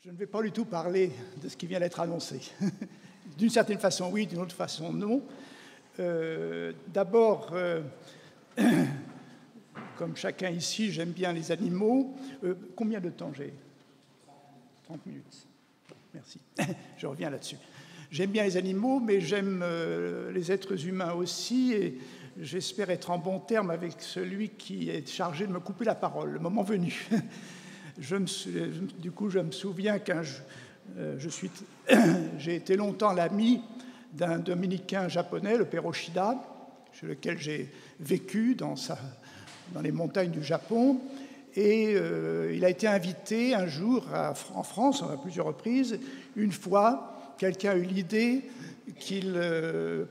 Je ne vais pas du tout parler de ce qui vient d'être annoncé. D'une certaine façon, oui, d'une autre façon, non. D'abord, comme chacun ici, j'aime bien les animaux. Combien de temps j'ai ? 30 minutes. Merci. Je reviens là-dessus. J'aime bien les animaux, mais j'aime les êtres humains aussi, et j'espère être en bon terme avec celui qui est chargé de me couper la parole, le moment venu. Du coup, je me souviens j'ai été longtemps l'ami d'un dominicain japonais, le père Oshida, chez lequel j'ai vécu dans les montagnes du Japon. Et il a été invité un jour en France, à plusieurs reprises. Une fois, quelqu'un a eu l'idée qu'il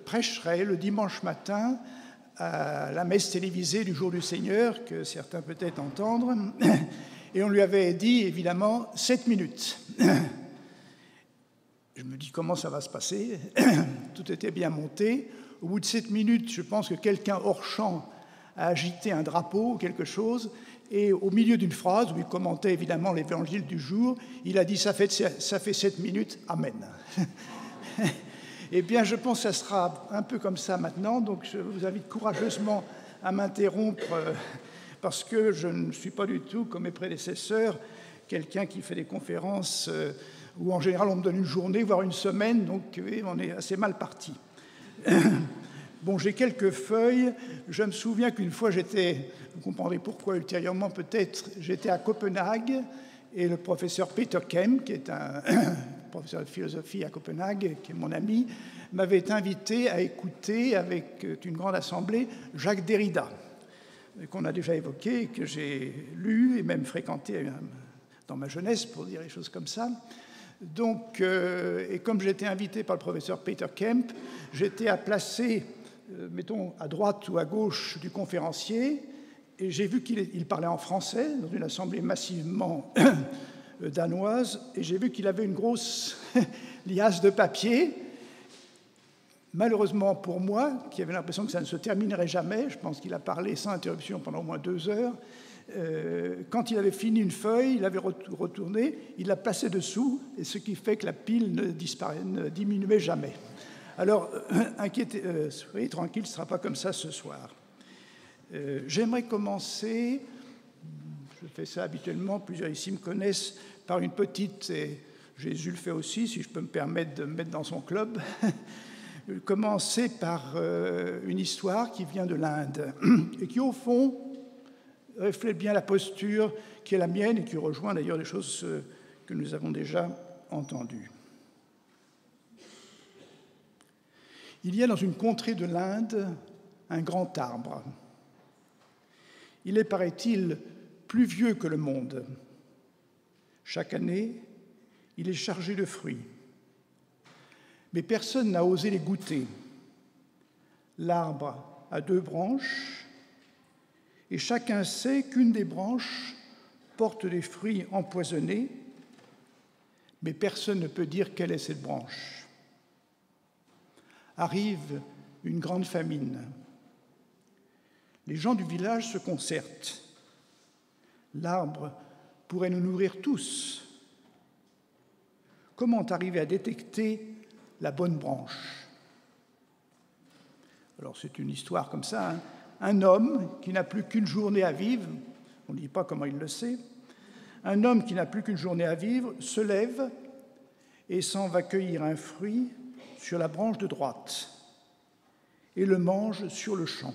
prêcherait le dimanche matin à la messe télévisée du Jour du Seigneur, que certains peut-être entendre. Et on lui avait dit, évidemment, 7 minutes. Je me dis, comment ça va se passer? Tout était bien monté. Au bout de 7 minutes, je pense que quelqu'un hors champ a agité un drapeau ou quelque chose, et au milieu d'une phrase, où il commentait évidemment l'évangile du jour, il a dit, ça fait 7 minutes, amen. Eh bien, je pense que ça sera un peu comme ça maintenant, donc je vous invite courageusement à m'interrompre, parce que je ne suis pas du tout, comme mes prédécesseurs, quelqu'un qui fait des conférences où en général on me donne une journée, voire une semaine, donc on est assez mal parti. Bon, j'ai quelques feuilles. Je me souviens qu'une fois vous comprendrez pourquoi ultérieurement peut-être, j'étais à Copenhague, et le professeur Peter Kemp, qui est un professeur de philosophie à Copenhague, qui est mon ami, m'avait invité à écouter avec une grande assemblée Jacques Derrida, qu'on a déjà évoqué, que j'ai lu et même fréquenté dans ma jeunesse, pour dire les choses comme ça. Donc, et comme j'étais invité par le professeur Peter Kemp, j'étais à placer, mettons, à droite ou à gauche du conférencier, et j'ai vu qu'il parlait en français, dans une assemblée massivement danoise, et j'ai vu qu'il avait une grosse liasse de papier. Malheureusement pour moi, qui avait l'impression que ça ne se terminerait jamais, je pense qu'il a parlé sans interruption pendant au moins 2 heures, quand il avait fini une feuille, il l'avait retournée, il l'a placée dessous, et ce qui fait que la pile ne diminuait jamais. Alors, soyez tranquille, ce ne sera pas comme ça ce soir. J'aimerais commencer, je fais ça habituellement, plusieurs ici me connaissent, par une petite, et Jésus le fait aussi, si je peux me permettre de me mettre dans son club, commencer par une histoire qui vient de l'Inde, et qui, au fond, reflète bien la posture qui est la mienne, et qui rejoint d'ailleurs les choses que nous avons déjà entendues. Il y a dans une contrée de l'Inde un grand arbre. Il est, paraît-il, plus vieux que le monde. Chaque année, il est chargé de fruits. Mais personne n'a osé les goûter. L'arbre a 2 branches, et chacun sait qu'une des branches porte des fruits empoisonnés, mais personne ne peut dire quelle est cette branche. Arrive une grande famine. Les gens du village se concertent. L'arbre pourrait nous nourrir tous. Comment arriver à détecter la bonne branche? Alors c'est une histoire comme ça, hein. Un homme qui n'a plus qu'une journée à vivre, on ne dit pas comment il le sait, un homme qui n'a plus qu'une journée à vivre se lève et s'en va cueillir un fruit sur la branche de droite et le mange sur le champ.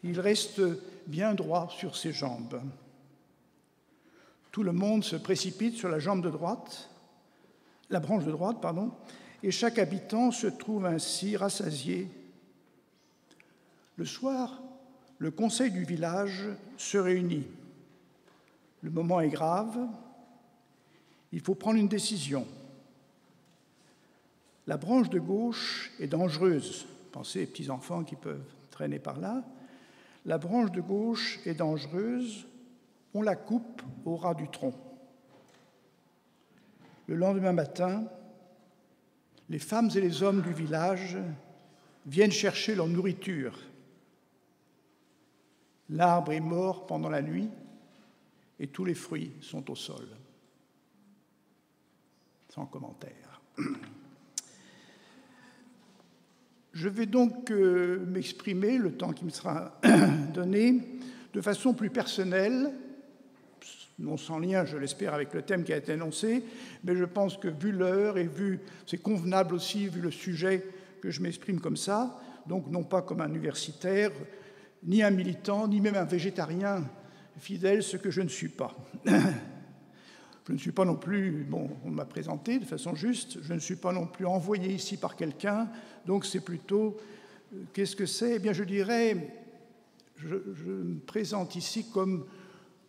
Il reste bien droit sur ses jambes. Tout le monde se précipite sur la branche de droite, et chaque habitant se trouve ainsi rassasié. Le soir, le conseil du village se réunit. Le moment est grave. Il faut prendre une décision. La branche de gauche est dangereuse. Pensez aux petits-enfants qui peuvent traîner par là. La branche de gauche est dangereuse. On la coupe au ras du tronc. Le lendemain matin, les femmes et les hommes du village viennent chercher leur nourriture. L'arbre est mort pendant la nuit et tous les fruits sont au sol. sans commentaire. Je vais donc m'exprimer, le temps qui me sera donné, de façon plus personnelle, non sans lien, je l'espère, avec le thème qui a été annoncé, mais je pense que vu l'heure et c'est convenable aussi, vu le sujet, que je m'exprime comme ça, donc non pas comme un universitaire, ni un militant, ni même un végétarien fidèle, ce que je ne suis pas. Je ne suis pas non plus, bon, on m'a présenté de façon juste, je ne suis pas non plus envoyé ici par quelqu'un, donc c'est plutôt, qu'est-ce que c'est? Eh bien, je dirais, je me présente ici comme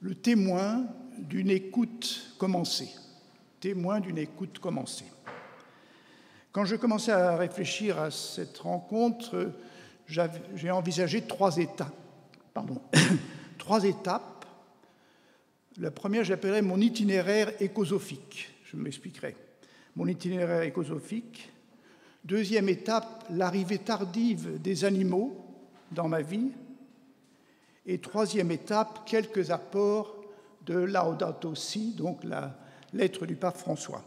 le témoin d'une écoute commencée. Témoin d'une écoute commencée. Quand je commençais à réfléchir à cette rencontre, j'ai envisagé trois étapes. Trois étapes. La première, j'appellerais mon itinéraire écosophique. Je m'expliquerai. Mon itinéraire écosophique. Deuxième étape, l'arrivée tardive des animaux dans ma vie. Et troisième étape, quelques apports de Laudato Si, donc la lettre du pape François.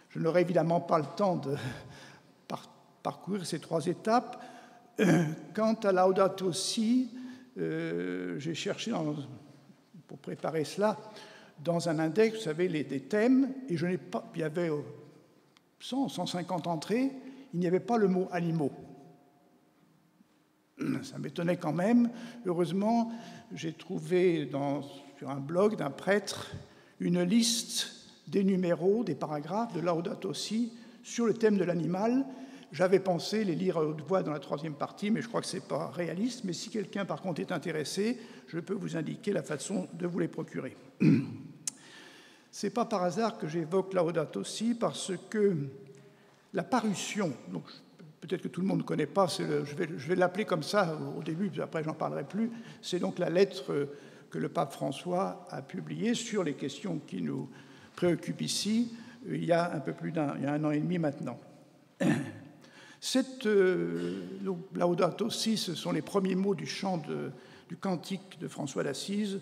Je n'aurai évidemment pas le temps de parcourir ces trois étapes. Quant à Laudato Si, j'ai cherché, pour préparer cela, dans un index, vous savez, des thèmes, et je n'ai pas, il y avait 150 entrées, il n'y avait pas le mot animaux. Ça m'étonnait quand même. Heureusement, j'ai trouvé sur un blog d'un prêtre une liste des numéros, des paragraphes de Laudato Si sur le thème de l'animal. J'avais pensé les lire à haute voix dans la troisième partie, mais je crois que ce n'est pas réaliste. Mais si quelqu'un, par contre, est intéressé, je peux vous indiquer la façon de vous les procurer. Ce n'est pas par hasard que j'évoque Laudato Si, parce que la parution, donc peut-être que tout le monde ne connaît pas, je vais l'appeler comme ça au début, puis après j'en parlerai plus, c'est donc la lettre que le pape François a publiée sur les questions qui nous préoccupent ici, il y a un peu plus il y a 1 an et demi maintenant. Donc, Laudato Si, ce sont les premiers mots du chant du cantique de François d'Assise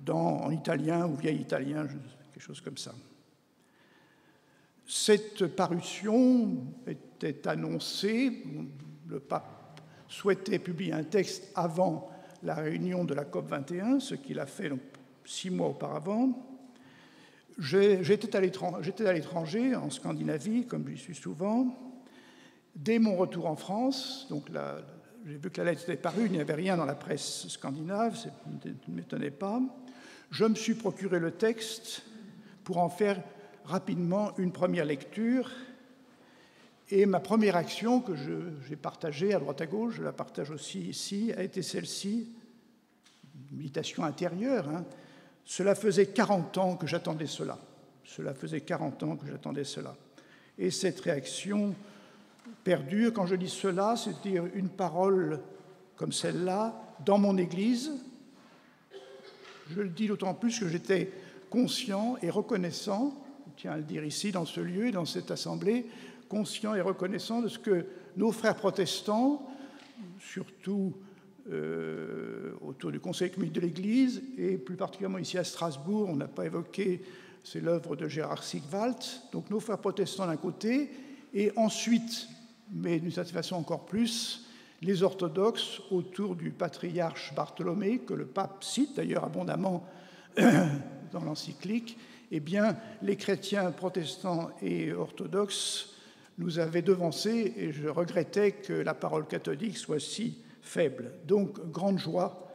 en italien ou vieil italien, quelque chose comme ça. Cette parution était annoncée, le pape souhaitait publier un texte avant la réunion de la COP21, ce qu'il a fait donc 6 mois auparavant. J'étais à l'étranger, en Scandinavie, comme j'y suis souvent. Dès mon retour en France, donc j'ai vu que la lettre était parue, il n'y avait rien dans la presse scandinave, ça ne m'étonnait pas. Je me suis procuré le texte pour en faire rapidement une première lecture. Et ma première action, que j'ai partagée à droite à gauche, je la partage aussi ici, a été celle-ci, une méditation intérieure. Cela faisait 40 ans que j'attendais cela. Cela faisait 40 ans que j'attendais cela. Et cette réaction perdure. Quand je dis cela, c'est-à-dire une parole comme celle-là, dans mon Église. Je le dis d'autant plus que j'étais conscient et reconnaissant, je tiens à le dire ici, dans ce lieu, dans cette assemblée, conscient et reconnaissant de ce que nos frères protestants, surtout autour du Conseil œcuménique de l'Église, et plus particulièrement ici à Strasbourg, on n'a pas évoqué, c'est l'œuvre de Gérard Sigwald, donc nos frères protestants d'un côté, et ensuite, mais d'une certaine façon encore plus, les orthodoxes autour du patriarche Bartholomée, que le pape cite d'ailleurs abondamment dans l'encyclique. Eh bien, les chrétiens protestants et orthodoxes nous avaient devancés, et je regrettais que la parole catholique soit si faible. Donc, grande joie.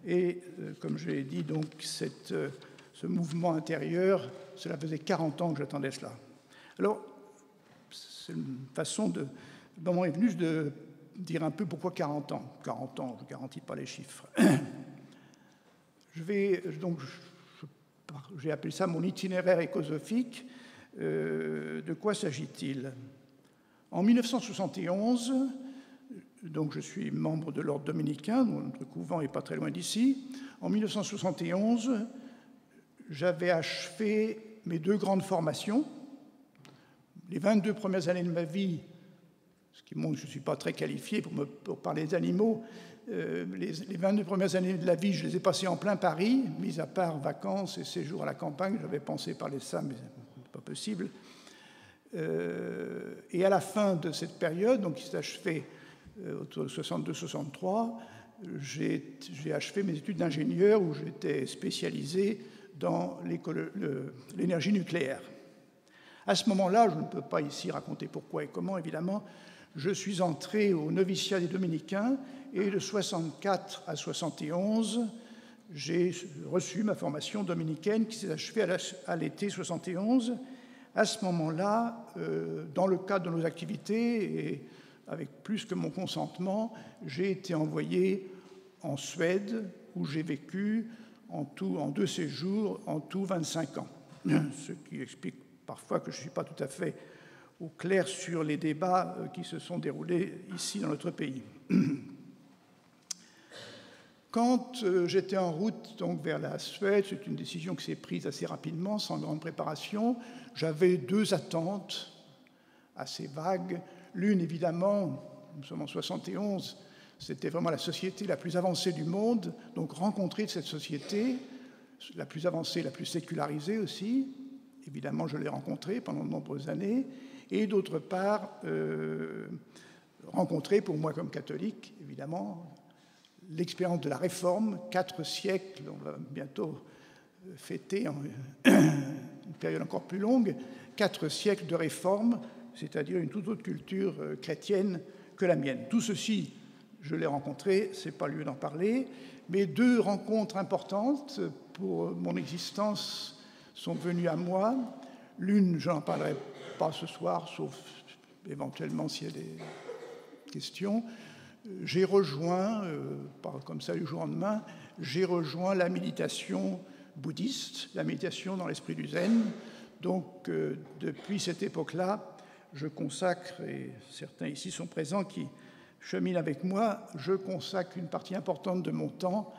Et comme je l'ai dit, donc, ce mouvement intérieur, cela faisait 40 ans que j'attendais cela. Alors, c'est une façon le moment est venu de dire un peu pourquoi 40 ans. 40 ans, je ne garantis pas les chiffres. J'ai appelé ça mon itinéraire écosophique. De quoi s'agit-il? En 1971, donc je suis membre de l'ordre dominicain, dont notre couvent n'est pas très loin d'ici. En 1971, j'avais achevé mes 2 grandes formations. Les 22 premières années de ma vie, ce qui montre que je ne suis pas très qualifié pour parler des animaux, les 22 premières années de la vie, je les ai passées en plein Paris, mis à part vacances et séjours à la campagne. J'avais pensé parler de ça, mais on ne peut possible. Et à la fin de cette période, donc qui s'est achevée autour de 62-63, j'ai achevé mes études d'ingénieur où j'étais spécialisé dans l'énergie nucléaire. À ce moment-là, je ne peux pas ici raconter pourquoi et comment, évidemment, je suis entré au noviciat des Dominicains et de 64 à 71, j'ai reçu ma formation dominicaine qui s'est achevée à l'été 71. À ce moment-là, dans le cadre de nos activités et avec plus que mon consentement, j'ai été envoyé en Suède où j'ai vécu en 2 séjours, en tout 25 ans. Ce qui explique parfois que je ne suis pas tout à fait au clair sur les débats qui se sont déroulés ici dans notre pays. Quand j'étais en route donc, vers la Suède, c'est une décision qui s'est prise assez rapidement, sans grande préparation, j'avais 2 attentes assez vagues. L'une, évidemment, nous sommes en 71, c'était vraiment la société la plus avancée du monde, donc rencontrer cette société, la plus avancée, la plus sécularisée aussi, évidemment je l'ai rencontrée pendant de nombreuses années, et d'autre part, rencontrer pour moi comme catholique, évidemment, l'expérience de la Réforme, 4 siècles, on va bientôt fêter une période encore plus longue, 4 siècles de Réforme, c'est-à-dire une toute autre culture chrétienne que la mienne. Tout ceci, je l'ai rencontré, ce n'est pas lieu d'en parler, mais 2 rencontres importantes pour mon existence sont venues à moi. L'une, je n'en parlerai pas ce soir, sauf éventuellement s'il y a des questions. J'ai rejoint, pas comme ça du jour au lendemain, j'ai rejoint la méditation bouddhiste, la méditation dans l'esprit du zen. Donc, depuis cette époque-là, je consacre, et certains ici sont présents qui cheminent avec moi, je consacre une partie importante de mon temps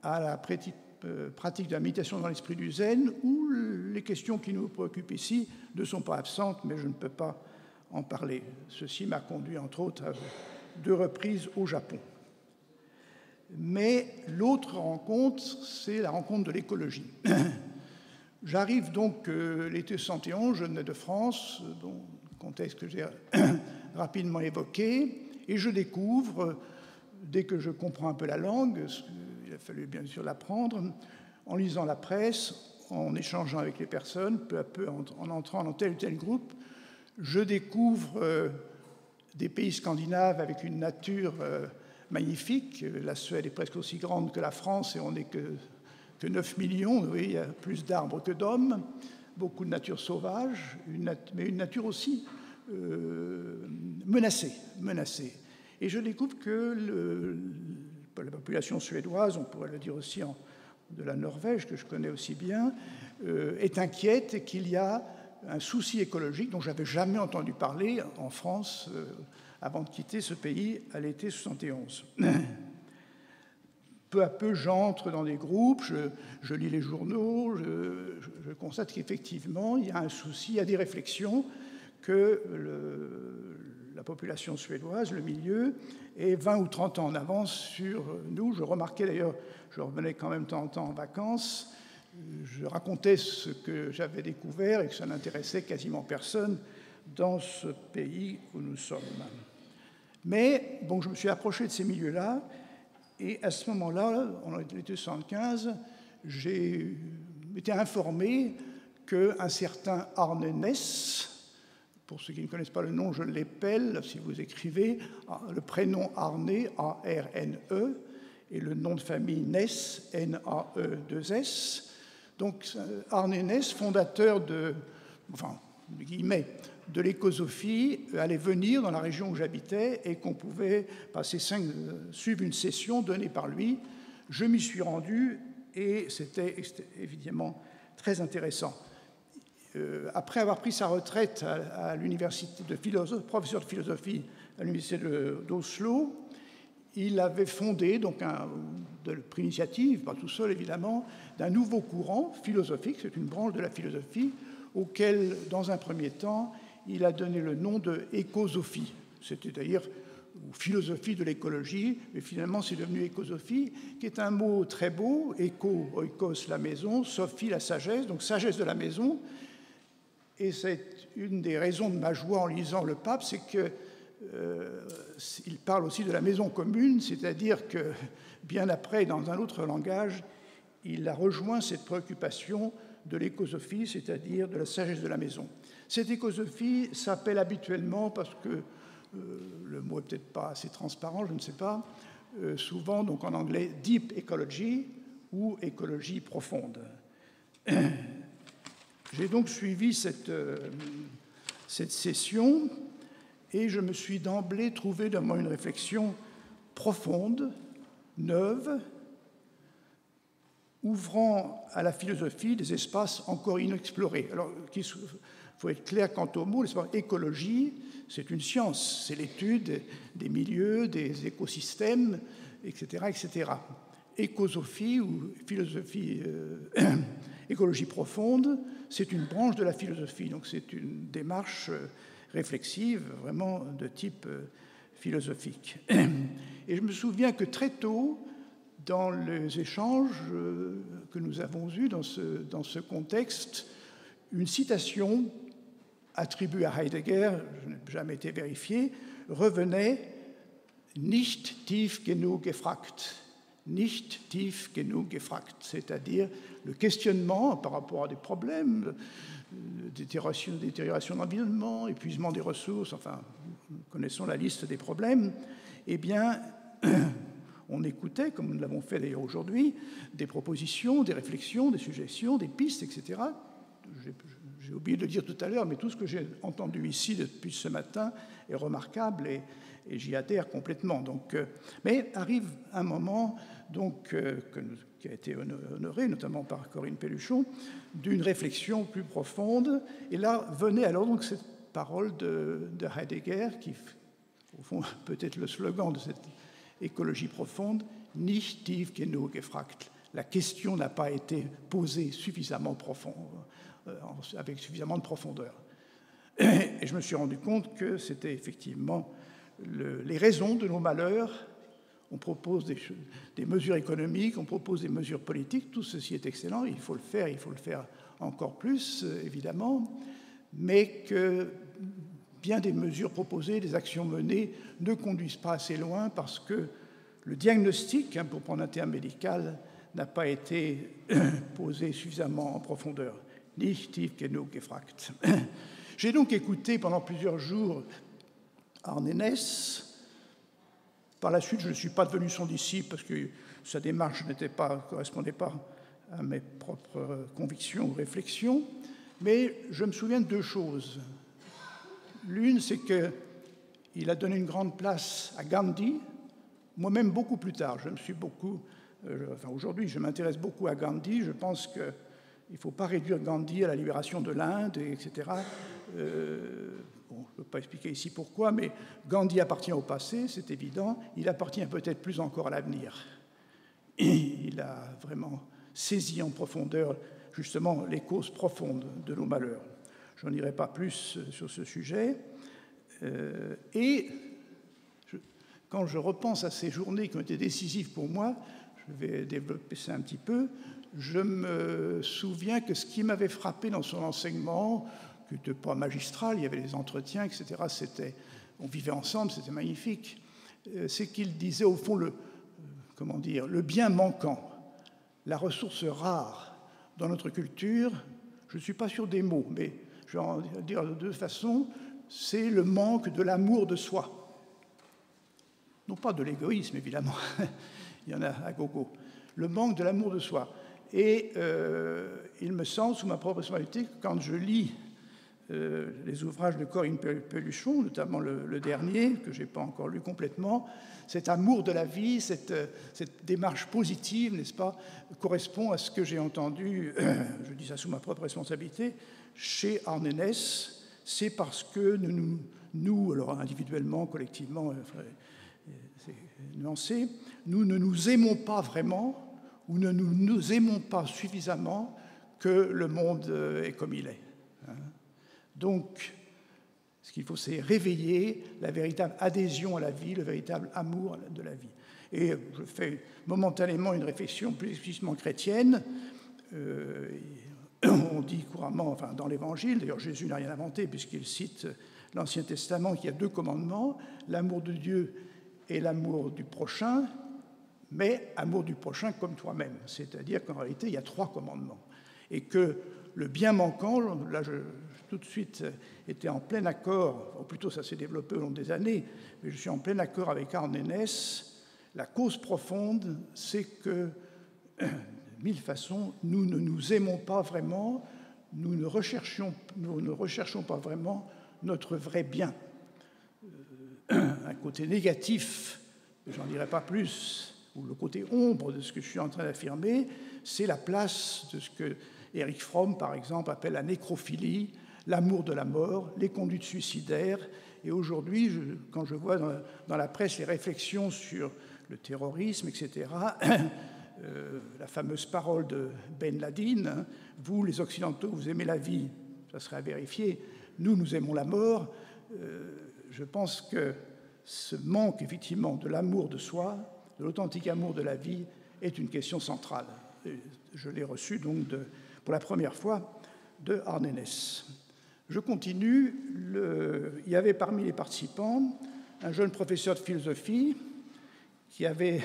à la pratique de la méditation dans l'esprit du zen, où les questions qui nous préoccupent ici ne sont pas absentes, mais je ne peux pas en parler. Ceci m'a conduit, entre autres, à 2 reprises au Japon. Mais l'autre rencontre, c'est la rencontre de l'écologie. J'arrive donc l'été 71, je venais de France, dans le contexte que j'ai rapidement évoqué, et je découvre, dès que je comprends un peu la langue, il a fallu bien sûr l'apprendre, en lisant la presse, en échangeant avec les personnes, peu à peu en entrant dans tel ou tel groupe, je découvre des pays scandinaves avec une nature magnifique. La Suède est presque aussi grande que la France et on n'est que 9 millions. Vous voyez, il y a plus d'arbres que d'hommes, beaucoup de nature sauvage, mais une nature aussi menacée. Et je découvre que la population suédoise, on pourrait le dire aussi de la Norvège, que je connais aussi bien, est inquiète et qu'il y a un souci écologique dont je n'avais jamais entendu parler en France avant de quitter ce pays à l'été 71. Peu à peu, j'entre dans des groupes, je lis les journaux, je constate qu'effectivement, il y a un souci, il y a des réflexions que la population suédoise, le milieu, est 20 ou 30 ans en avance sur nous. Je remarquais d'ailleurs, je revenais quand même de temps en temps en vacances, je racontais ce que j'avais découvert et que ça n'intéressait quasiment personne dans ce pays où nous sommes. Mais bon, je me suis approché de ces milieux-là et à ce moment-là, en l'été 75, j'ai été informé qu'un certain Arne Næss, pour ceux qui ne connaissent pas le nom, je l'épelle, si vous écrivez, le prénom Arne, A-R-N-E, et le nom de famille Næss, N-A-E-2-S. Donc Arne Næss, fondateur de l'écosophie, allait venir dans la région où j'habitais et qu'on pouvait suivre une session donnée par lui. Je m'y suis rendu et c'était évidemment très intéressant. Après avoir pris sa retraite à l'université professeur de philosophie à l'université d'Oslo, il avait fondé, donc de l'initiative, pas tout seul évidemment, d'un nouveau courant philosophique, c'est une branche de la philosophie, auquel, dans un premier temps, il a donné le nom de écosophie, c'est-à-dire philosophie de l'écologie, mais finalement c'est devenu écosophie, qui est un mot très beau, éco, oikos, la maison, sophie, la sagesse, donc sagesse de la maison. Et c'est une des raisons de ma joie en lisant le pape, c'est qu'il parle aussi de la maison commune, c'est-à-dire que bien après, dans un autre langage, il a rejoint cette préoccupation de l'écosophie, c'est-à-dire de la sagesse de la maison. Cette écosophie s'appelle habituellement, parce que le mot n'est peut-être pas assez transparent, je ne sais pas, souvent donc en anglais deep ecology ou écologie profonde. J'ai donc suivi cette session et je me suis d'emblée trouvé devant une réflexion profonde, neuve, ouvrant à la philosophie des espaces encore inexplorés. Alors, il faut être clair quant au mot, écologie, c'est une science, c'est l'étude des milieux, des écosystèmes, etc., etc. Écosophie ou philosophie, écologie profonde, c'est une branche de la philosophie, donc c'est une démarche réflexive, vraiment de type philosophique. Et je me souviens que très tôt, dans les échanges que nous avons eus dans ce contexte, une citation attribuée à Heidegger, je n'ai jamais été vérifiée, revenait « nicht tief genug gefragt ». Nicht tief genug gefragt, c'est-à-dire le questionnement par rapport à des problèmes, détérioration de l'environnement, épuisement des ressources, enfin, nous connaissons la liste des problèmes, eh bien, on écoutait, comme nous l'avons fait d'ailleurs aujourd'hui, des propositions, des réflexions, des suggestions, des pistes, etc. J'ai oublié de le dire tout à l'heure, mais tout ce que j'ai entendu ici depuis ce matin est remarquable et j'y adhère complètement. Donc, mais arrive un moment donc, qui a été honoré, notamment par Corinne Pelluchon, d'une réflexion plus profonde. Et là venait alors donc cette parole de Heidegger, qui, au fond, peut-être le slogan de cette écologie profonde, « Nicht tief genug gefragt ». La question n'a pas été posée suffisamment avec suffisamment de profondeur. Et je me suis rendu compte que c'était effectivement les raisons de nos malheurs. On propose des mesures économiques, on propose des mesures politiques, tout ceci est excellent, il faut le faire encore plus, évidemment, mais que bien des mesures proposées, des actions menées ne conduisent pas assez loin parce que le diagnostic, pour prendre un terme médical, n'a pas été posé suffisamment en profondeur. Nicht tief genug gefragt. J'ai donc écouté pendant plusieurs jours Arne Naess. Par la suite, je ne suis pas devenu son disciple parce que sa démarche ne correspondait pas à mes propres convictions ou réflexions, mais je me souviens de deux choses. L'une, c'est qu'il a donné une grande place à Gandhi, moi-même beaucoup plus tard. Aujourd'hui, je m'intéresse beaucoup à Gandhi. Je pense qu'il ne faut pas réduire Gandhi à la libération de l'Inde, etc. Je ne peux pas expliquer ici pourquoi, mais Gandhi appartient au passé, c'est évident. Il appartient peut-être plus encore à l'avenir. Il a vraiment saisi en profondeur, justement, les causes profondes de nos malheurs. Je n'en dirai pas plus sur ce sujet. Quand je repense à ces journées qui ont été décisives pour moi, je vais développer ça un petit peu, je me souviens que ce qui m'avait frappé dans son enseignement, qui n'était pas magistral, il y avait des entretiens, etc., on vivait ensemble, c'était magnifique, c'est qu'il disait au fond le bien manquant, la ressource rare dans notre culture, je ne suis pas sûr des mots, mais je vais en dire de deux façons, c'est le manque de l'amour de soi. Non pas de l'égoïsme, évidemment, il y en a à gogo. Le manque de l'amour de soi. Et il me semble, sous ma propre personnalité, quand je lis les ouvrages de Corinne Pelluchon, notamment le dernier, que je n'ai pas encore lu complètement, cet amour de la vie, cette démarche positive, n'est-ce pas, correspond à ce que j'ai entendu, je dis ça sous ma propre responsabilité, chez Arne Naess. C'est parce que nous, alors individuellement, collectivement, c'est nuancé, nous ne nous aimons pas vraiment ou ne nous aimons pas suffisamment que le monde est comme il est. Donc, ce qu'il faut, c'est réveiller la véritable adhésion à la vie, le véritable amour de la vie. Et je fais momentanément une réflexion plus explicitement chrétienne. on dit couramment, enfin dans l'Évangile, d'ailleurs Jésus n'a rien inventé puisqu'il cite l'Ancien Testament, qu'il y a 2 commandements, l'amour de Dieu et l'amour du prochain, mais amour du prochain comme toi-même. C'est-à-dire qu'en réalité, il y a 3 commandements. Et que le bien manquant, là je tout de suite été en plein accord, ou plutôt ça s'est développé au long des années, mais je suis en plein accord avec Arne Enès, la cause profonde, c'est que, de 1000 façons, nous ne nous aimons pas vraiment, nous ne recherchons pas vraiment notre vrai bien. Un côté négatif, j'en dirai pas plus, ou le côté ombre de ce que je suis en train d'affirmer, c'est la place de ce que Erich Fromm, par exemple, appelle la nécrophilie, l'amour de la mort, les conduites suicidaires. Et aujourd'hui, quand je vois dans la presse les réflexions sur le terrorisme, etc., la fameuse parole de Ben Laden, hein, vous, les Occidentaux, vous aimez la vie, ça serait à vérifier, nous aimons la mort. Je pense que ce manque, effectivement, de l'amour de soi, de l'authentique amour de la vie, est une question centrale. Je l'ai reçu, donc, pour la première fois, de Arne Enès. Je continue. Il y avait parmi les participants un jeune professeur de philosophie qui avait,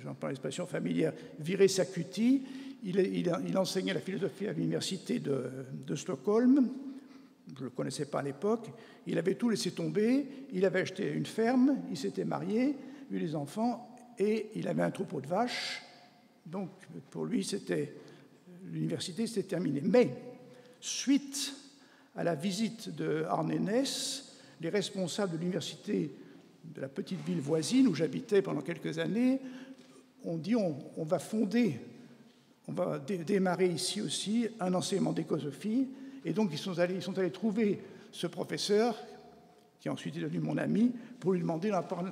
j'emploie l'expression familière, viré sa cutie. Il enseignait la philosophie à l'université de Stockholm. Je ne le connaissais pas à l'époque. Il avait tout laissé tomber. Il avait acheté une ferme, il s'était marié, eu des enfants, et il avait un troupeau de vaches. Donc, pour lui, l'université, c'était terminé. Mais, suite à la visite de Arne Enès, les responsables de l'université de la petite ville voisine où j'habitais pendant quelques années ont dit on va démarrer ici aussi un enseignement d'écosophie. Et donc ils sont allés trouver ce professeur, qui ensuite est devenu mon ami, pour lui demander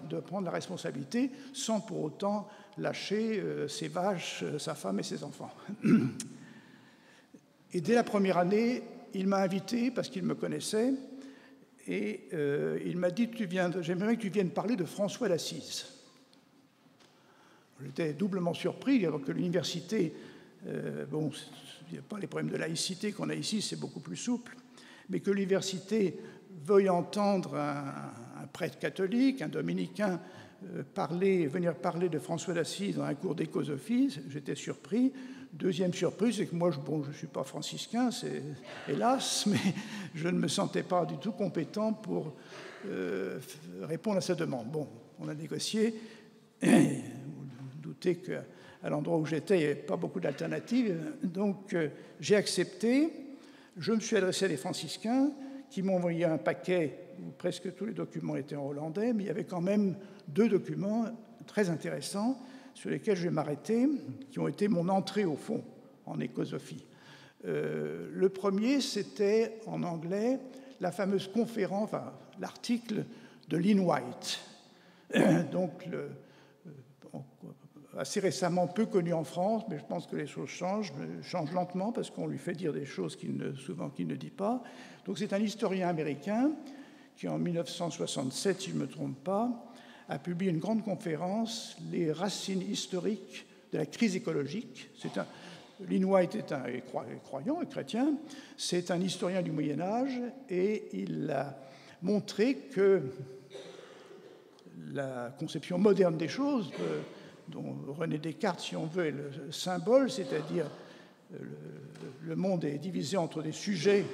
de prendre la responsabilité sans pour autant lâcher ses vaches, sa femme et ses enfants. Et dès la première année, il m'a invité, parce qu'il me connaissait, et il m'a dit j'aimerais que tu viennes parler de François d'Assise. J'étais doublement surpris, alors que l'université, bon, il n'y a pas les problèmes de laïcité qu'on a ici, c'est beaucoup plus souple, mais que l'université veuille entendre un prêtre catholique, un dominicain, venir parler de François d'Assise dans un cours d'écosophie, j'étais surpris. Deuxième surprise, c'est que moi, je ne suis pas franciscain, hélas, mais je ne me sentais pas du tout compétent pour répondre à sa demande. Bon, on a négocié. Vous doutez qu'à l'endroit où j'étais, il n'y avait pas beaucoup d'alternatives. Donc, j'ai accepté. Je me suis adressé à des franciscains qui m'ont envoyé un paquet où presque tous les documents étaient en hollandais, mais il y avait quand même 2 documents très intéressants sur lesquels je vais m'arrêter, qui ont été mon entrée au fond en écosophie. Le premier, c'était en anglais la fameuse conférence, enfin, l'article de Lynn White, donc assez récemment peu connu en France, mais je pense que les choses changent lentement parce qu'on lui fait dire des choses souvent qu'il ne dit pas. Donc c'est un historien américain qui, en 1967, si je ne me trompe pas, a publié une grande conférence, Les racines historiques de la crise écologique. Lynn White est croyant et chrétien, c'est un historien du Moyen-Âge, et il a montré que la conception moderne des choses, dont René Descartes, si on veut, est le symbole, c'est-à-dire le monde est divisé entre des sujets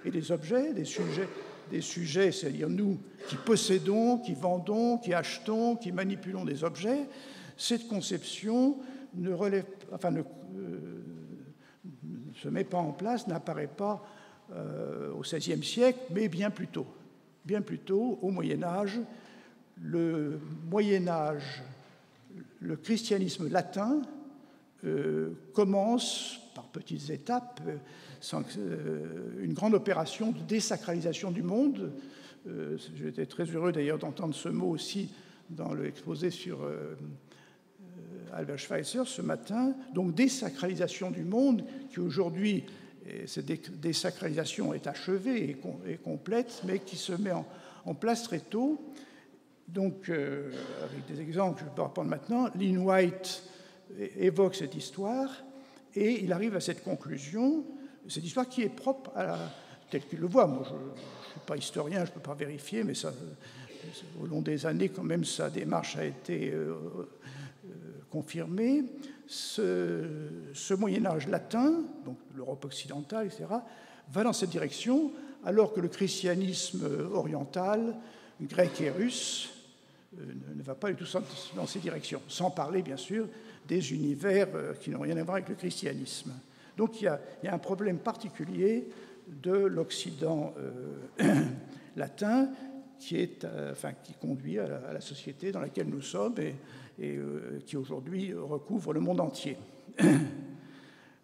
et des objets, des sujets, c'est-à-dire nous qui possédons, qui vendons, qui achetons, qui manipulons des objets. Cette conception ne se met pas en place, n'apparaît pas au XVIe siècle, mais bien plus tôt, au Moyen-Âge. Le Moyen-Âge, le christianisme latin commence par petites étapes, une grande opération de désacralisation du monde. J'étais très heureux d'ailleurs d'entendre ce mot aussi dans l'exposé sur Albert Schweitzer ce matin. Donc désacralisation du monde qui aujourd'hui, cette désacralisation est achevée et complète, mais qui se met en place très tôt. Donc, avec des exemples, je ne vais pas reprendre maintenant, Lynn White évoque cette histoire et il arrive à cette conclusion, cette histoire qui est propre à telle qu'il le voit. Moi, je ne suis pas historien, je ne peux pas vérifier, mais ça, au long des années, quand même, sa démarche a été confirmée. Ce Moyen-Âge latin, donc l'Europe occidentale, etc., va dans cette direction, alors que le christianisme oriental, grec et russe, ne va pas du tout dans ces directions, sans parler, bien sûr, des univers qui n'ont rien à voir avec le christianisme. Donc il y a un problème particulier de l'Occident latin qui conduit à la société dans laquelle nous sommes et qui aujourd'hui recouvre le monde entier.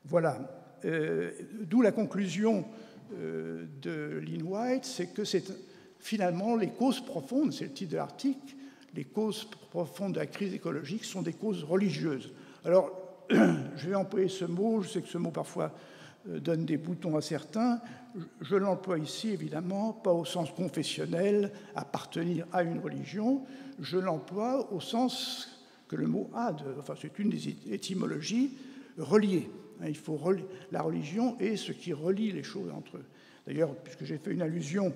Voilà. D'où la conclusion de Lynn White, c'est que c'est finalement les causes profondes, c'est le titre de l'article, les causes profondes de la crise écologique sont des causes religieuses. Alors, je vais employer ce mot, je sais que ce mot parfois donne des boutons à certains, je l'emploie ici évidemment pas au sens confessionnel, appartenir à une religion, je l'emploie au sens que le mot a, c'est une des étymologies, relier. Il faut relier. La religion est ce qui relie les choses entre eux. D'ailleurs, puisque j'ai fait une allusion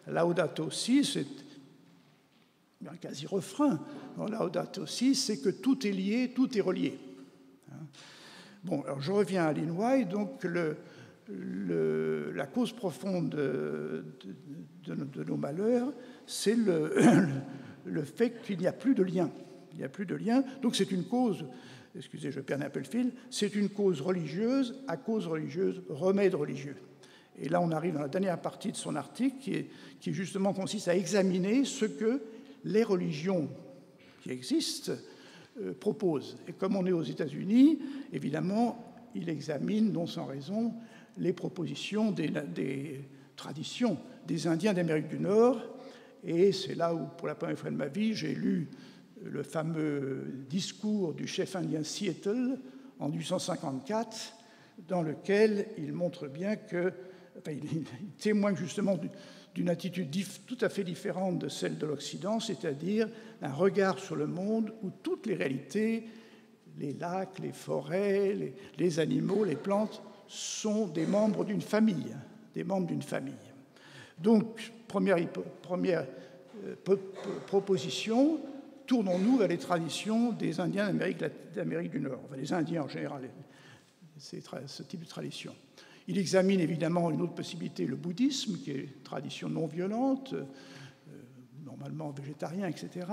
à Laudato Si, c'est un quasi-refrain dans Laudato Si, c'est que tout est lié, tout est relié. Bon, alors je reviens à Lynn White. Donc, la cause profonde de nos malheurs, c'est le fait qu'il n'y a plus de lien. Il n'y a plus de lien. Donc, c'est une cause, excusez, je perds un peu le fil, c'est une cause religieuse, à cause religieuse, remède religieux. Et là, on arrive dans la dernière partie de son article qui justement consiste à examiner ce que les religions qui existent proposent. Et comme on est aux États-Unis, évidemment, il examine, non sans raison, les propositions des traditions des Indiens d'Amérique du Nord. Et c'est là où, pour la première fois de ma vie, j'ai lu le fameux discours du chef indien Seattle en 1854, dans lequel il montre bien que, il témoigne justement d'une attitude tout à fait différente de celle de l'Occident, c'est-à-dire un regard sur le monde où toutes les réalités, les lacs, les forêts, les animaux, les plantes, sont des membres d'une famille, Donc, première proposition, tournons-nous vers les traditions des Indiens d'Amérique du Nord, les Indiens en général, ce type de tradition. Il examine évidemment une autre possibilité, le bouddhisme, qui est une tradition non violente, normalement végétarien, etc.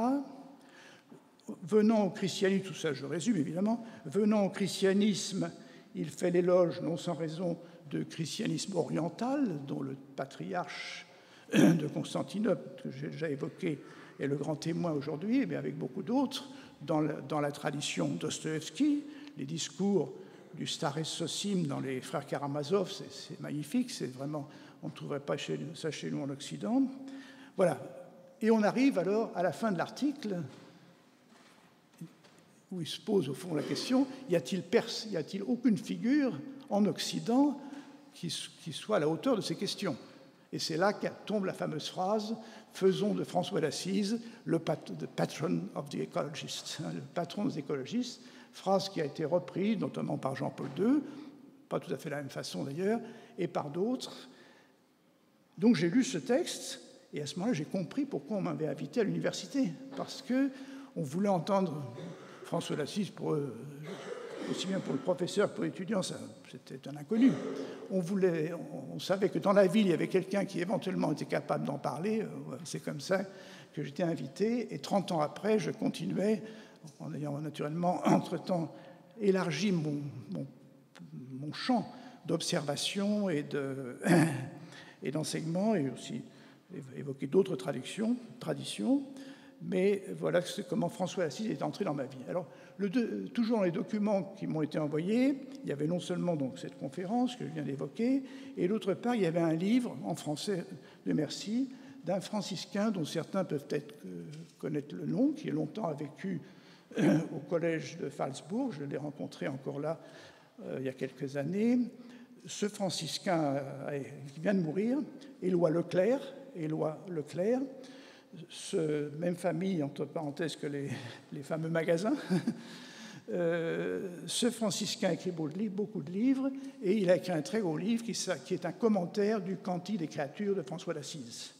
Venant au christianisme, tout ça je résume évidemment, venant au christianisme, il fait l'éloge, non sans raison, de christianisme oriental, dont le patriarche de Constantinople, que j'ai déjà évoqué, est le grand témoin aujourd'hui, mais avec beaucoup d'autres, dans la tradition Dostoïevski, les discours du Staré Sosim dans les Frères Karamazov, c'est magnifique, c'est vraiment, on ne trouverait pas ça chez nous en Occident. Voilà. Et on arrive alors à la fin de l'article, où il se pose au fond la question, y a-t-il aucune figure en Occident qui soit à la hauteur de ces questions? Et c'est là que tombe la fameuse phrase « Faisons de François d'Assise le patron of the ecologists », le patron des écologistes, phrase qui a été reprise notamment par Jean-Paul II, pas tout à fait de la même façon d'ailleurs, et par d'autres. Donc j'ai lu ce texte, et à ce moment-là, j'ai compris pourquoi on m'avait invité à l'université, parce qu'on voulait entendre François d'Assise, aussi bien pour le professeur que pour l'étudiant, c'était un inconnu. On savait que dans la ville, il y avait quelqu'un qui éventuellement était capable d'en parler. C'est comme ça que j'étais invité. Et 30 ans après, je continuais, en ayant naturellement, entre-temps, élargi mon champ d'observation et d'enseignement, et aussi évoqué d'autres traditions. Mais voilà comment François d'Assise est entré dans ma vie. Alors, toujours dans les documents qui m'ont été envoyés, il y avait non seulement donc cette conférence que je viens d'évoquer, et d'autre part, il y avait un livre, en français de Merci, d'un franciscain dont certains peuvent peut-être connaître le nom, qui longtemps a vécu au collège de Phalsbourg. Je l'ai rencontré encore là il y a quelques années. Ce franciscain qui vient de mourir, Éloi Leclerc, même famille, entre parenthèses, que les fameux magasins. ce franciscain a écrit beaucoup de livres, et il a écrit un très gros livre qui est un commentaire du Cantique des créatures de François d'Assise.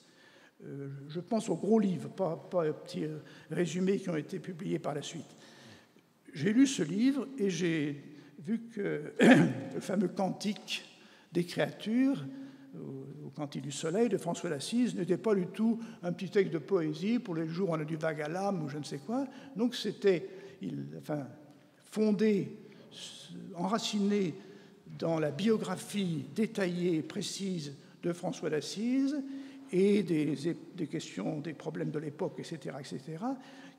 Je pense aux gros livres, pas aux petits résumés qui ont été publiés par la suite. J'ai lu ce livre et j'ai vu que le fameux Cantique des créatures, au Cantique du Soleil de François d'Assise, n'était pas du tout un petit texte de poésie pour les jours où on a du vague à l'âme ou je ne sais quoi. Donc c'était fondé, enraciné dans la biographie détaillée et précise de François d'Assise et des questions, des problèmes de l'époque, etc., etc.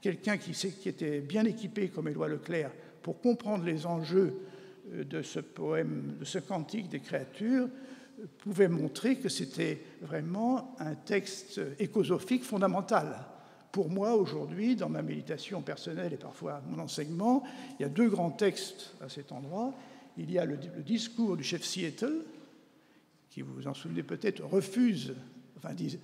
Quelqu'un qui était bien équipé, comme Éloi Leclerc, pour comprendre les enjeux de ce poème, de ce Cantique des créatures, pouvait montrer que c'était vraiment un texte écosophique fondamental. Pour moi, aujourd'hui, dans ma méditation personnelle et parfois mon enseignement, il y a deux grands textes à cet endroit. Il y a le discours du chef Seattle, qui, vous vous en souvenez peut-être, refuse, dit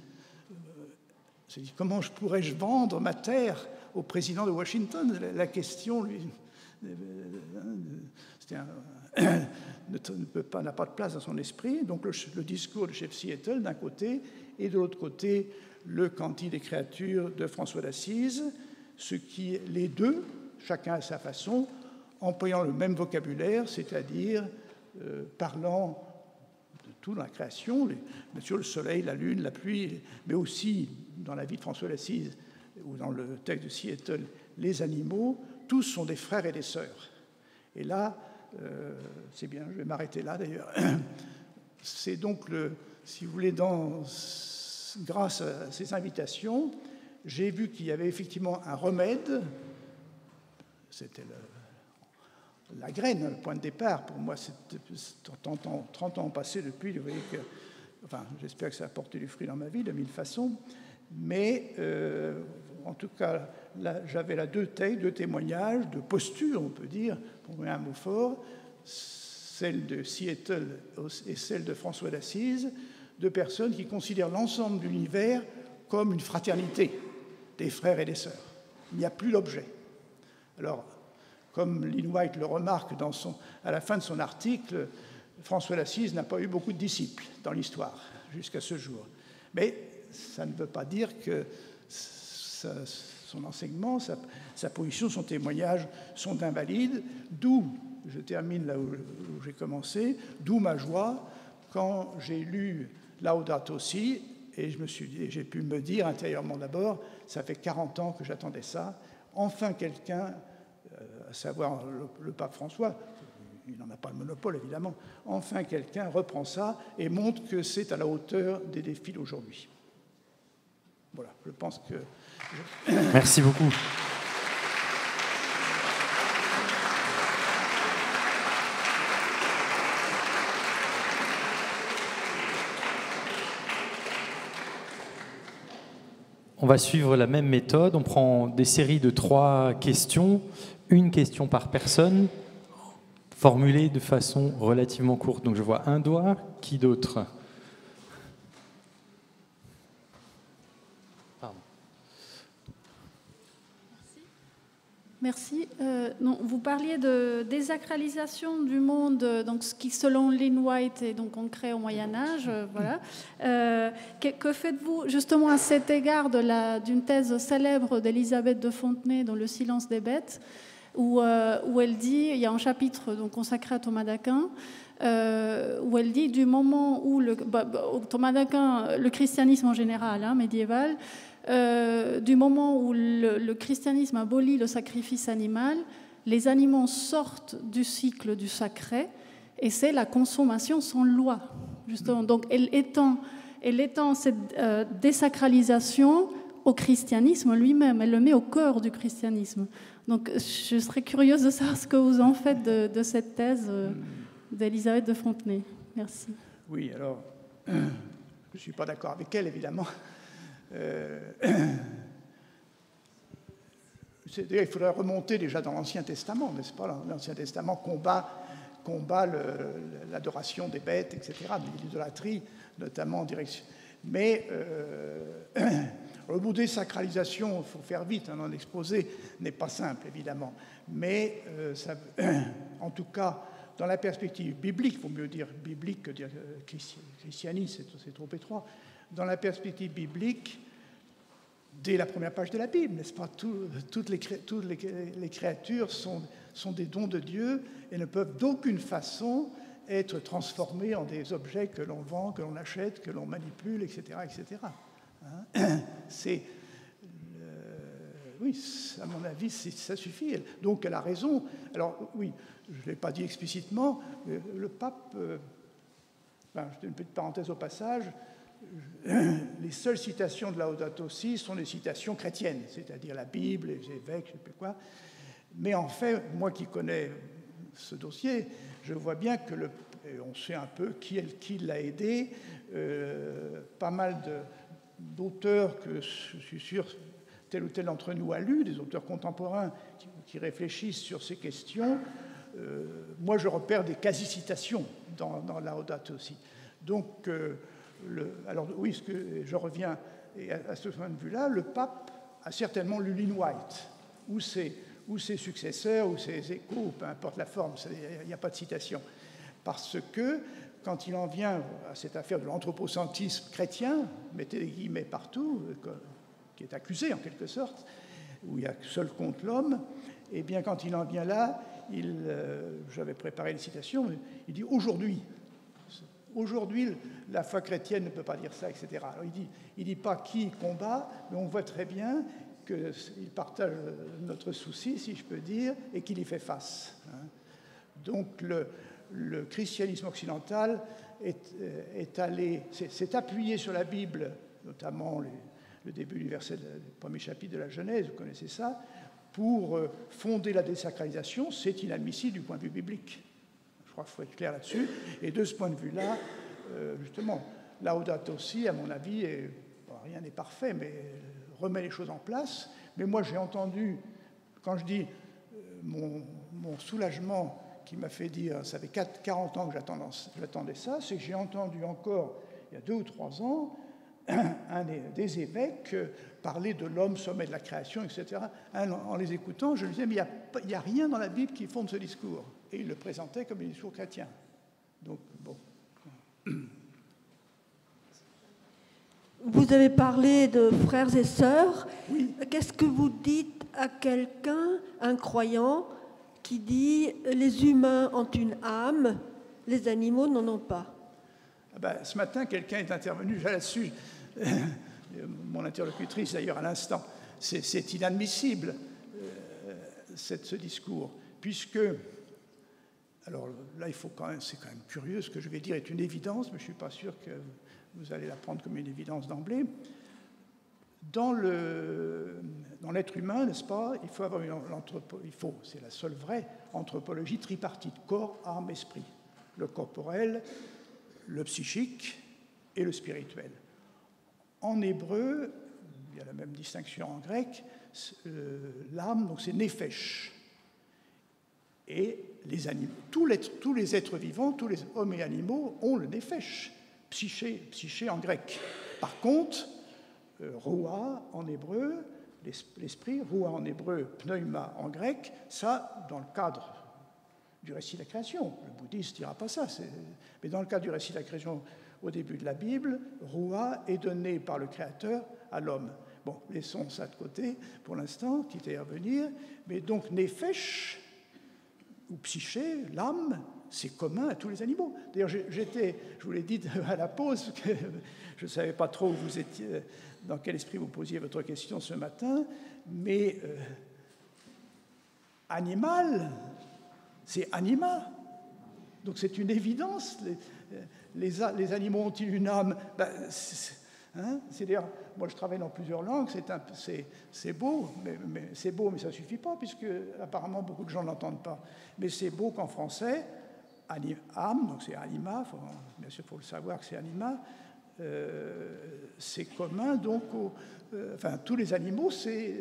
comment pourrais-je vendre ma terre au président de Washington? La question, lui, n'a pas de place dans son esprit. Donc le discours du chef Seattle d'un côté, et de l'autre côté, le Cantique des créatures de François d'Assise, les deux, chacun à sa façon, employant le même vocabulaire, c'est-à-dire parlant de tout dans la création, bien sûr le soleil, la lune, la pluie, mais aussi dans la vie de François d'Assise ou dans le texte de Seattle, les animaux, tous sont des frères et des sœurs. Et là, c'est bien, je vais m'arrêter là d'ailleurs. C'est donc, si vous voulez, grâce à ces invitations, j'ai vu qu'il y avait effectivement un remède. C'était la graine, le point de départ. Pour moi, c'est 30 ans passés depuis. Vous voyez que, j'espère que ça a porté du fruit dans ma vie de mille façons. Mais en tout cas, là, j'avais là deux témoignages, de postures, on peut dire, pour moi un mot fort, celle de Seattle et celle de François d'Assise, de personnes qui considèrent l'ensemble de l'univers comme une fraternité des frères et des sœurs. Il n'y a plus d'objet. Alors, comme Lynn White le remarque à la fin de son article, François d'Assise n'a pas eu beaucoup de disciples dans l'histoire jusqu'à ce jour. Mais ça ne veut pas dire que son enseignement, sa position, son témoignage sont invalides, d'où, je termine là où j'ai commencé, d'où ma joie quand j'ai lu Laudato Si, et j'ai pu me dire intérieurement d'abord, ça fait 40 ans que j'attendais ça, enfin quelqu'un, à savoir le pape François, il n'en a pas le monopole évidemment, enfin quelqu'un reprend ça et montre que c'est à la hauteur des défis d'aujourd'hui. Voilà, je pense que... Merci beaucoup. On va suivre la même méthode. On prend des séries de 3 questions, une question par personne, formulée de façon relativement courte. Donc je vois un doigt. Qui d'autre ? Merci. Non, vous parliez de désacralisation du monde, donc ce qui, selon Lynn White, est donc ancré au Moyen-Âge. Voilà. Que faites-vous justement à cet égard d'une thèse célèbre d'Élisabeth de Fontenay dans Le silence des bêtes, où elle dit, il y a un chapitre donc, consacré à Thomas d'Aquin, où elle dit du moment où Thomas d'Aquin, le christianisme en général, médiéval, du moment où le christianisme abolit le sacrifice animal, les animaux sortent du cycle du sacré et c'est la consommation sans loi, justement. Donc elle étend cette désacralisation au christianisme lui-même, elle le met au cœur du christianisme. Donc je serais curieuse de savoir ce que vous en faites de cette thèse d'Élisabeth de Fontenay. Merci. Oui, alors, je ne suis pas d'accord avec elle, évidemment. Il faudrait remonter déjà dans l'Ancien Testament, n'est-ce pas? L'Ancien Testament combat l'adoration des bêtes, etc., l'idolâtrie, notamment en direction. Mais Le mot désacralisation, il faut faire vite, dans l'exposé, n'est pas simple, évidemment. Mais, en tout cas, dans la perspective biblique, il faut mieux dire biblique que dire christianisme, c'est trop étroit. Dans la perspective biblique, dès la première page de la Bible, n'est-ce pas, toutes les créatures sont des dons de Dieu et ne peuvent d'aucune façon être transformées en des objets que l'on vend, que l'on achète, que l'on manipule, etc. etc. Hein? Oui, à mon avis, ça suffit. Donc elle a raison. Alors oui, je ne l'ai pas dit explicitement, le pape, je fais une petite parenthèse au passage, les seules citations de Laudato Si sont des citations chrétiennes, c'est-à-dire la Bible, les évêques, je ne sais plus quoi. Mais en fait, moi qui connais ce dossier, je vois bien que on sait un peu qui l'a aidé. Pas mal d'auteurs que je suis sûr tel ou tel d'entre nous a lu, des auteurs contemporains qui réfléchissent sur ces questions. Moi, je repère des quasi-citations dans Laudato Si. Donc, alors oui, je reviens à ce point de vue-là, le pape a certainement lu Lynn White, ou ses successeurs, ou ses échos, peu importe la forme, il n'y a pas de citation. Parce que, quand il en vient à cette affaire de l'anthropocentrisme chrétien, mettez des guillemets partout, qui est accusé en quelque sorte, où il y a seul compte l'homme, et bien quand il en vient là, j'avais préparé une citation, il dit « Aujourd'hui, la foi chrétienne ne peut pas dire ça, etc. » Alors il dit pas qui combat, mais on voit très bien qu'il partage notre souci, si je peux dire, et qu'il y fait face. Donc le christianisme occidental s'est appuyé sur la Bible, notamment le début du premier chapitre de la Genèse, vous connaissez ça, pour fonder la désacralisation. C'est inadmissible du point de vue biblique. Je crois qu'il faut être clair là-dessus. Et de ce point de vue-là, justement, Laudato Si, à mon avis, rien n'est parfait, mais remet les choses en place. Mais moi, j'ai entendu, quand je dis mon soulagement qui m'a fait dire, ça fait 40 ans que j'attendais ça, c'est que j'ai entendu encore, il y a 2 ou 3 ans, des évêques parler de l'homme, sommet de la création, etc. En les écoutant, je me disais, mais il n'y a rien dans la Bible qui fonde ce discours. Et il le présentait comme un discours chrétien. Donc, bon. Vous avez parlé de frères et sœurs. Oui. Qu'est-ce que vous dites à quelqu'un, un croyant, qui dit « les humains ont une âme, les animaux n'en ont pas ». Ce matin, quelqu'un est intervenu là-dessus, mon interlocutrice d'ailleurs à l'instant. C'est inadmissible, ce discours, puisque, alors là, c'est quand même curieux, ce que je vais dire est une évidence, mais je ne suis pas sûr que vous allez la prendre comme une évidence d'emblée. Dans l'être humain, n'est-ce pas, il faut avoir c'est la seule vraie anthropologie tripartite, corps, âme, esprit. Le corporel, le psychique et le spirituel. En hébreu, il y a la même distinction en grec, l'âme, donc c'est nefesh. Et les animaux, tous les êtres vivants, tous les hommes et animaux ont le nefesh, psyché en grec. Par contre, roua en hébreu, l'esprit, roua en hébreu, pneuma en grec, ça, dans le cadre du récit de la création. Le bouddhiste ne dira pas ça. Mais dans le cadre du récit de la création au début de la Bible, Roua est donné par le Créateur à l'homme. Bon, laissons ça de côté pour l'instant, quitte à revenir. Mais donc, Nefesh, ou psyché, l'âme, c'est commun à tous les animaux. D'ailleurs, je vous l'ai dit à la pause, que je ne savais pas trop où vous étiez, dans quel esprit vous posiez votre question ce matin, mais animal, c'est anima. Donc c'est une évidence. Les animaux ont-ils une âme? C'est-à-dire, moi je travaille dans plusieurs langues, c'est beau, mais c'est beau, mais ça ne suffit pas, puisque apparemment beaucoup de gens ne l'entendent pas. Mais c'est beau qu'en français, âme, donc c'est anima, bien sûr il faut le savoir que c'est anima, c'est commun donc tous les animaux, c'est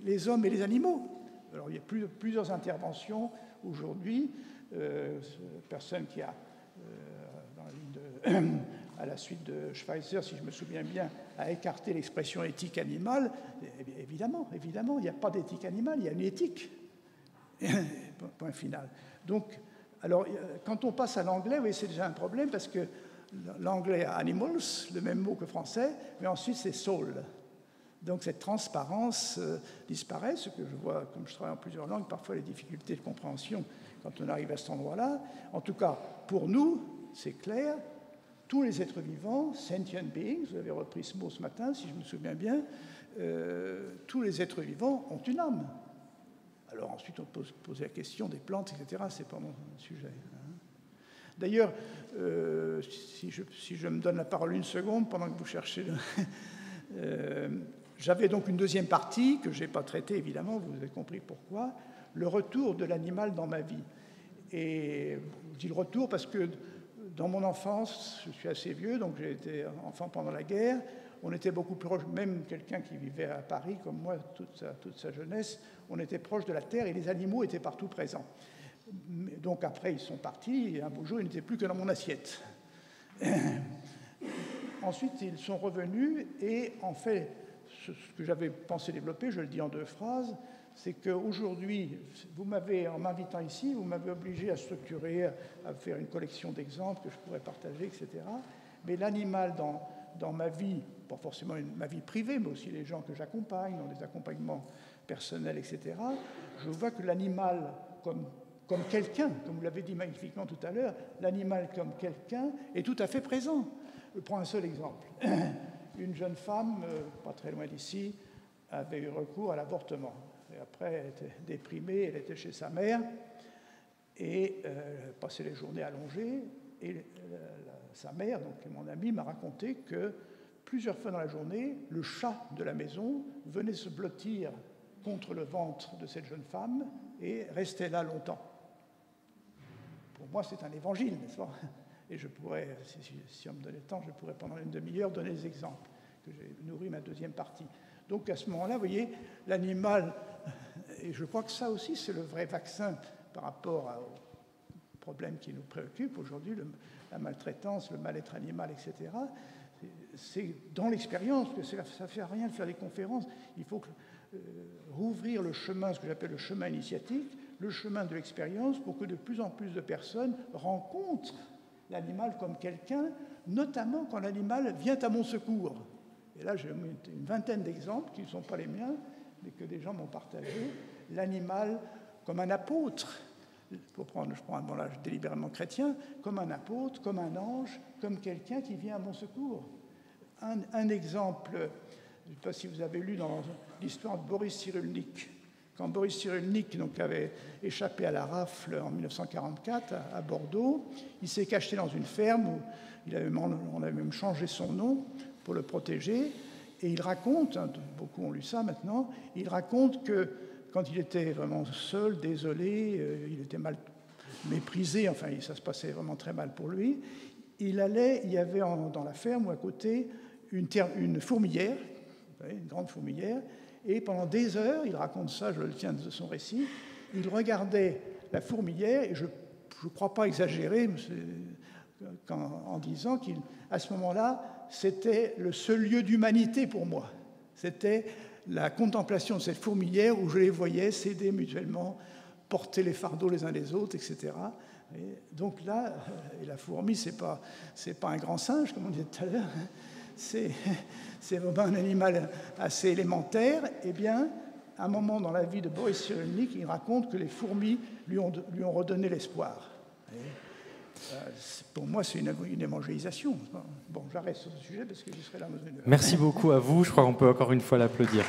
les hommes et les animaux. Alors il y a plusieurs interventions aujourd'hui, personne qui a dans la ligne à la suite de Schweitzer, si je me souviens bien, a écarté l'expression éthique animale. Évidemment, il n'y a pas d'éthique animale, il y a une éthique. Point final. Donc, alors, quand on passe à l'anglais, oui, c'est déjà un problème parce que l'anglais a animals, le même mot que français, mais ensuite c'est soul. Donc cette transparence disparaît, ce que je vois, comme je travaille en plusieurs langues, parfois les difficultés de compréhension quand on arrive à cet endroit-là. En tout cas, pour nous, c'est clair, tous les êtres vivants, sentient beings, vous avez repris ce mot ce matin, si je me souviens bien, tous les êtres vivants ont une âme. Alors ensuite, on peut poser la question des plantes, etc., c'est pas mon sujet. D'ailleurs, si je me donne la parole une seconde, pendant que vous cherchez... j'avais donc une deuxième partie, que je n'ai pas traitée, évidemment, vous avez compris pourquoi, le retour de l'animal dans ma vie. Et je dis le retour parce que dans mon enfance, je suis assez vieux, donc j'ai été enfant pendant la guerre, on était beaucoup plus proche, même quelqu'un qui vivait à Paris, comme moi, toute sa jeunesse, on était proche de la terre et les animaux étaient partout présents. Donc après, ils sont partis, et un beau jour, ils n'étaient plus que dans mon assiette. Ensuite, ils sont revenus, et en fait, ce que j'avais pensé développer, je le dis en 2 phrases, c'est qu'aujourd'hui, en m'invitant ici, vous m'avez obligé à structurer, à faire une collection d'exemples que je pourrais partager, etc. Mais l'animal dans ma vie, pas forcément ma vie privée, mais aussi les gens que j'accompagne, dans des accompagnements personnels, etc., je vois que l'animal comme quelqu'un, comme vous l'avez dit magnifiquement tout à l'heure, l'animal comme quelqu'un est tout à fait présent. Je prends un seul exemple. Une jeune femme, pas très loin d'ici, avait eu recours à l'avortement. Et après, elle était déprimée, elle était chez sa mère, et passait les journées allongées. Et sa mère, donc mon amie, m'a raconté que plusieurs fois dans la journée, le chat de la maison venait se blottir contre le ventre de cette jeune femme et restait là longtemps. Pour moi, c'est un évangile, n'est-ce pas ? Et je pourrais, si on me donnait le temps, je pourrais pendant une demi-heure donner des exemples, que j'ai nourri ma deuxième partie. Donc à ce moment-là, vous voyez, l'animal, et je crois que ça aussi, c'est le vrai vaccin par rapport aux problèmes qui nous préoccupent aujourd'hui, la maltraitance, le mal-être animal, etc. C'est dans l'expérience que ça ne fait rien de faire des conférences. Il faut rouvrir le chemin, ce que j'appelle le chemin initiatique, le chemin de l'expérience, pour que de plus en plus de personnes rencontrent l'animal comme quelqu'un, notamment quand l'animal vient à mon secours. Et là, j'ai une vingtaine d'exemples qui ne sont pas les miens, mais que des gens m'ont partagé. L'animal comme un apôtre, je prends un bon là délibérément chrétien, comme un apôtre, comme un ange, comme quelqu'un qui vient à mon secours. Un exemple, je ne sais pas si vous avez lu dans l'histoire de Boris Cyrulnik. Quand Boris Cyrulnik donc, avait échappé à la rafle en 1944 à Bordeaux, il s'est caché dans une ferme où on avait même changé son nom pour le protéger. Et il raconte, beaucoup ont lu ça maintenant, il raconte que quand il était vraiment seul, désolé, il était mal méprisé, enfin ça se passait vraiment très mal pour lui, il y avait dans la ferme ou à côté une fourmilière, une grande fourmilière, et pendant des heures, il raconte ça, je le tiens de son récit, il regardait la fourmilière, et je ne crois pas exagérer en disant qu'à ce moment-là, c'était le seul lieu d'humanité pour moi. C'était la contemplation de cette fourmilière où je les voyais s'aider mutuellement, porter les fardeaux les uns les autres, etc. Et donc là, et la fourmi, c'est pas un grand singe, comme on disait tout à l'heure, c'est vraiment un animal assez élémentaire. Eh bien, à un moment dans la vie de Boris Cyrulnik, il raconte que les fourmis lui ont redonné l'espoir. Pour moi, c'est une évangélisation. Bon, j'arrête sur ce sujet parce que je serai là dans une heure. Merci beaucoup à vous. Je crois qu'on peut encore une fois l'applaudir.